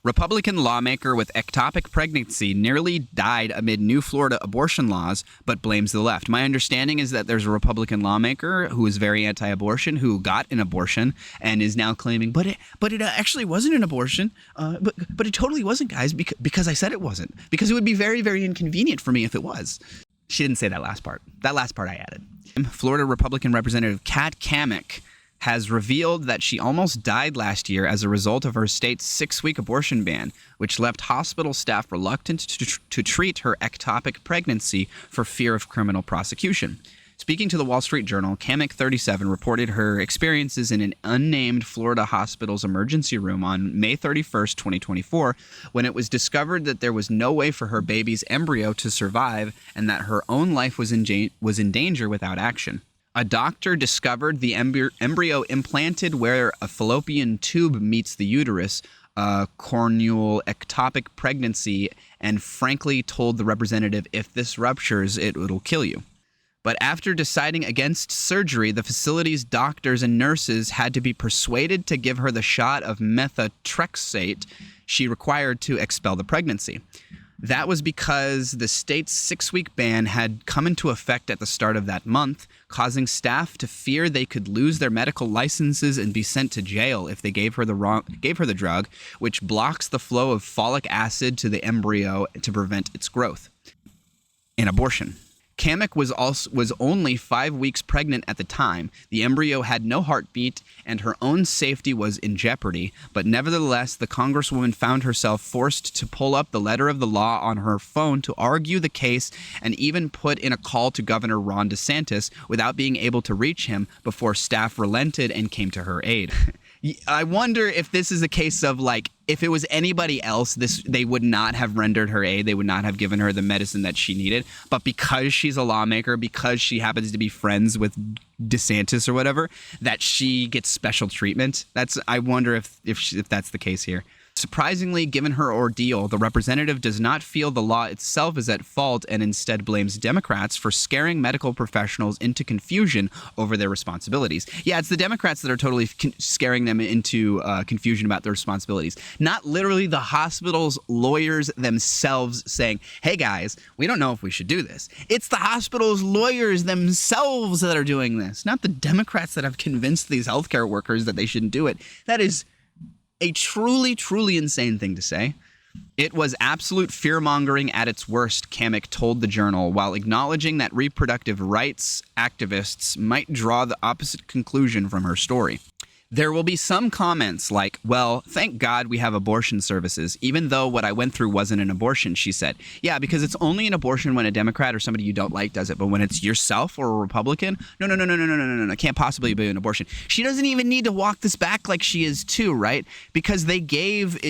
Republican lawmaker with ectopic pregnancy nearly died amid new Florida abortion laws, but blames the left. My understanding is that there's a Republican lawmaker who is very anti-abortion who got an abortion and is now claiming, but it actually wasn't an abortion. But it totally wasn't, guys, because I said it wasn't. Because it would be very, very inconvenient for me if it was. She didn't say that last part. That last part I added. Florida Republican Representative Kat Cammack has revealed that she almost died last year as a result of her state's 6-week abortion ban, which left hospital staff reluctant to treat her ectopic pregnancy for fear of criminal prosecution. Speaking to the Wall Street Journal, Cammack, 37, reported her experiences in an unnamed Florida hospital's emergency room on May 31st, 2024, when it was discovered that there was no way for her baby's embryo to survive and that her own life was in danger without action. A doctor discovered the embryo implanted where a fallopian tube meets the uterus, a cornual ectopic pregnancy, and frankly told the representative, if this ruptures, it'll kill you. But after deciding against surgery, the facility's doctors and nurses had to be persuaded to give her the shot of methotrexate she required to expel the pregnancy. That was because the state's 6-week ban had come into effect at the start of that month, causing staff to fear they could lose their medical licenses and be sent to jail if they gave her the drug, which blocks the flow of folic acid to the embryo to prevent its growth. An abortion. Cammack was only 5 weeks pregnant at the time. The embryo had no heartbeat, and her own safety was in jeopardy. But nevertheless, the Congresswoman found herself forced to pull up the letter of the law on her phone to argue the case and even put in a call to Governor Ron DeSantis without being able to reach him before staff relented and came to her aid. I wonder if this is a case of, like, if it was anybody else, they would not have rendered her aid. They would not have given her the medicine that she needed. But because she's a lawmaker, because she happens to be friends with DeSantis or whatever, that she gets special treatment. I wonder if that's the case here. Surprisingly, given her ordeal, the representative does not feel the law itself is at fault and instead blames Democrats for scaring medical professionals into confusion over their responsibilities. Yeah, it's the Democrats that are totally scaring them into confusion about their responsibilities. Not literally the hospital's lawyers themselves saying, hey guys, we don't know if we should do this. It's the hospital's lawyers themselves that are doing this, not the Democrats that have convinced these healthcare workers that they shouldn't do it. That is a truly, truly insane thing to say. It was absolute fear-mongering at its worst, Cammack told the Journal, while acknowledging that reproductive rights activists might draw the opposite conclusion from her story. There will be some comments like, well, thank God we have abortion services, even though what I went through wasn't an abortion, she said. Yeah, because it's only an abortion when a Democrat or somebody you don't like does it. But when it's yourself or a Republican, no, it can't possibly be an abortion. She doesn't even need to walk this back like she is too, right? Because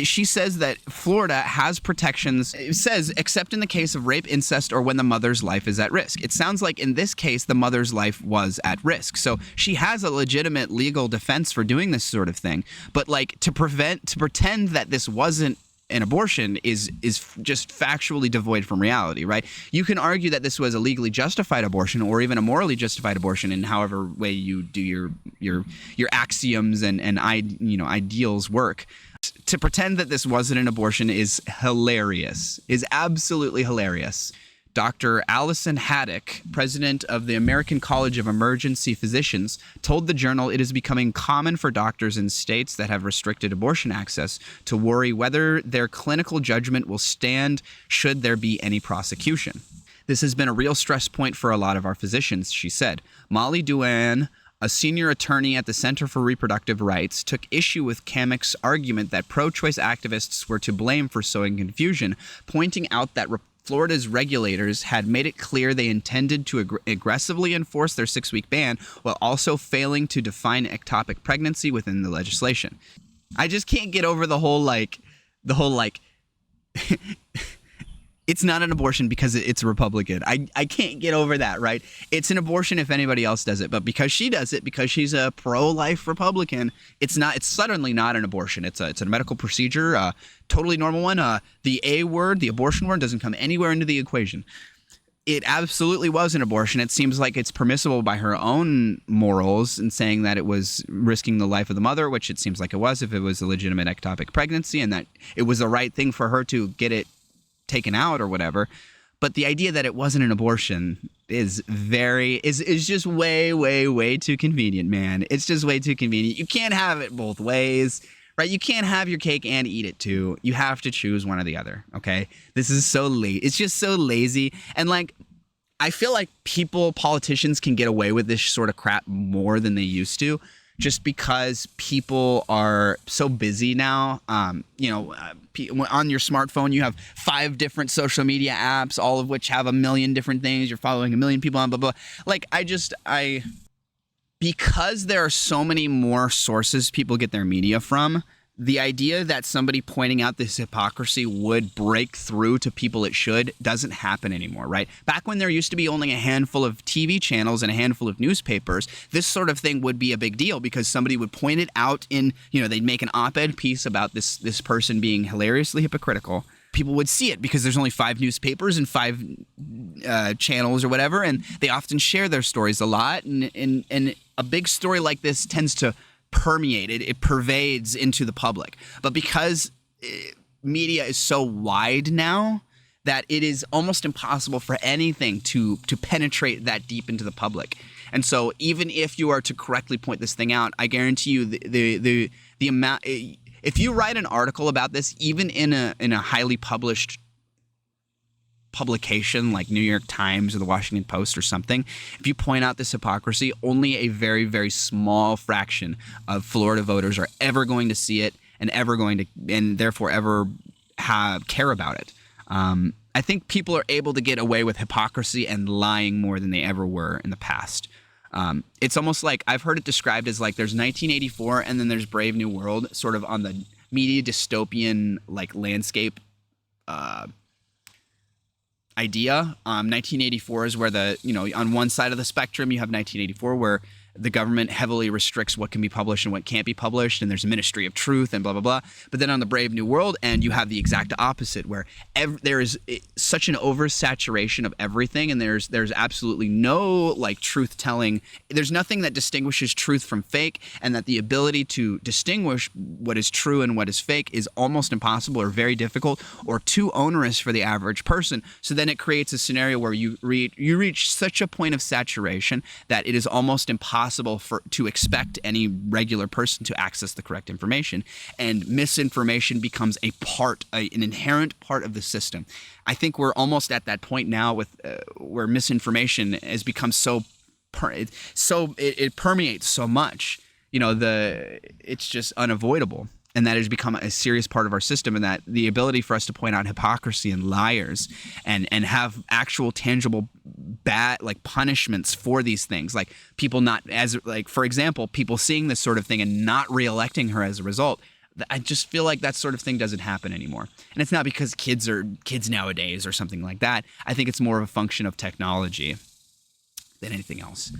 she says that Florida has protections. It says, except in the case of rape, incest, or when the mother's life is at risk. It sounds like in this case, the mother's life was at risk. So she has a legitimate legal defense for doing this sort of thing, but like to pretend that this wasn't an abortion is just factually devoid from reality, right? You can argue that this was a legally justified abortion or even a morally justified abortion in however way you do your axioms and ideals work. To pretend that this wasn't an abortion is hilarious, is absolutely hilarious. Dr. Allison Haddock, president of the American College of Emergency Physicians, told the Journal it is becoming common for doctors in states that have restricted abortion access to worry whether their clinical judgment will stand should there be any prosecution. This has been a real stress point for a lot of our physicians, she said. Molly Duane, a senior attorney at the Center for Reproductive Rights, took issue with Cammack's argument that pro-choice activists were to blame for sowing confusion, pointing out that Florida's regulators had made it clear they intended to aggressively enforce their 6-week ban while also failing to define ectopic pregnancy within the legislation. I just can't get over the whole it's not an abortion because it's a Republican. I can't get over that, right? It's an abortion if anybody else does it, but because she does it, because she's a pro-life Republican, it's suddenly not an abortion. It's a medical procedure, totally normal one. The A word, the abortion word, doesn't come anywhere into the equation. it absolutely was an abortion. It seems like it's permissible by her own morals in saying that it was risking the life of the mother, which it seems like it was if it was a legitimate ectopic pregnancy, and that it was the right thing for her to get it taken out or whatever. But the idea that it wasn't an abortion is just way too convenient, man. It's just way too convenient. You can't have it both ways. Right? You can't have your cake and eat it too. You have to choose one or the other. Okay? This is so lazy. It's just so lazy. And like, I feel like politicians can get away with this sort of crap more than they used to, just because people are so busy now. On your smartphone, you have 5 different social media apps, all of which have a million different things. You're following a million people on blah, blah. Like, because there are so many more sources people get their media from, the idea that somebody pointing out this hypocrisy would break through to people it should doesn't happen anymore, right? Back when there used to be only a handful of TV channels and a handful of newspapers, this sort of thing would be a big deal because somebody would point it out they'd make an op-ed piece about this person being hilariously hypocritical. People would see it because there's only 5 newspapers and 5 channels or whatever, and they often share their stories a lot. And a big story like this tends to permeate. It pervades into the public. But because media is so wide now that it is almost impossible for anything to penetrate that deep into the public. And so even if you are to correctly point this thing out, I guarantee you the amount. If you write an article about this, even in a highly published publication like New York Times or the Washington Post or something, if you point out this hypocrisy, only a very, very small fraction of Florida voters are ever going to see it and therefore ever care about it. I think people are able to get away with hypocrisy and lying more than they ever were in the past. It's almost like I've heard it described as like there's 1984 and then there's Brave New World, sort of on the media dystopian like landscape idea. 1984 is where on one side of the spectrum you have 1984 where the government heavily restricts what can be published and what can't be published, and there's a Ministry of Truth and blah, blah, blah. But then on the Brave New World end, you have the exact opposite, where there is such an oversaturation of everything, and there's absolutely no truth telling. There's nothing that distinguishes truth from fake, and that the ability to distinguish what is true and what is fake is almost impossible or very difficult or too onerous for the average person. So then it creates a scenario where you reach such a point of saturation that it is almost impossible to expect any regular person to access the correct information, and misinformation becomes an inherent part of the system. I think we're almost at that point now with where misinformation has become it permeates so much. It's just unavoidable. And that has become a serious part of our system, and that the ability for us to point out hypocrisy and liars and have actual tangible bad punishments for these things, like people for example, people seeing this sort of thing and not reelecting her as a result. I just feel like that sort of thing doesn't happen anymore. And it's not because kids nowadays or something like that. I think it's more of a function of technology than anything else.